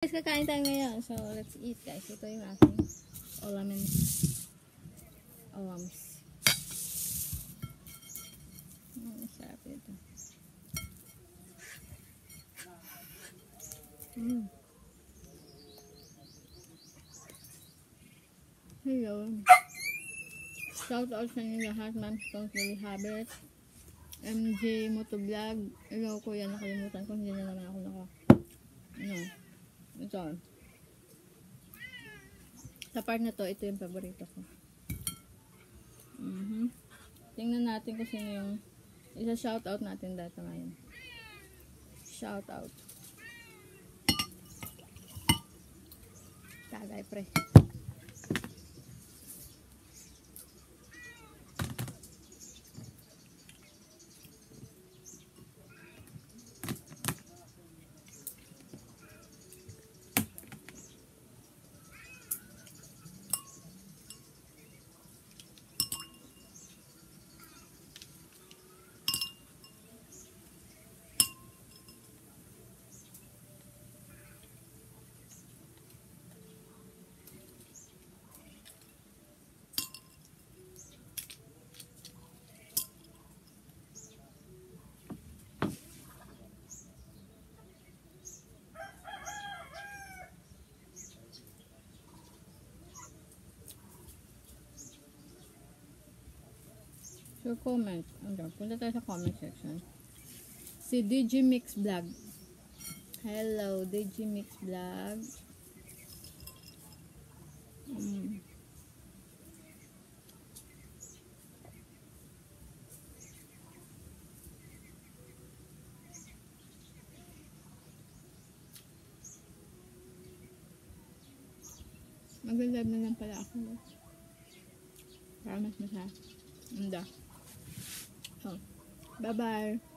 Guys, kakain tayo ngayon. So, let's eat guys. Ito yung aking olams. Sarap ito. Hello. Shout out sa inyo lahat. Ma'am Sponsor Habit. MJ Motovlog. Hello kuya. Nakalimutan ko. Hindi na naman ako Ito. Sa part na to, ito yung paborito ko. Tingnan natin kung sino yung isa-shoutout natin dito ngayon. Shoutout. Tagay pre. So, comment. Punta tayo sa comment section. Si Digimix Vlog. Hello, Digimix Vlog. Mag-live na lang pala ako. Para mas masaya. Bye-bye.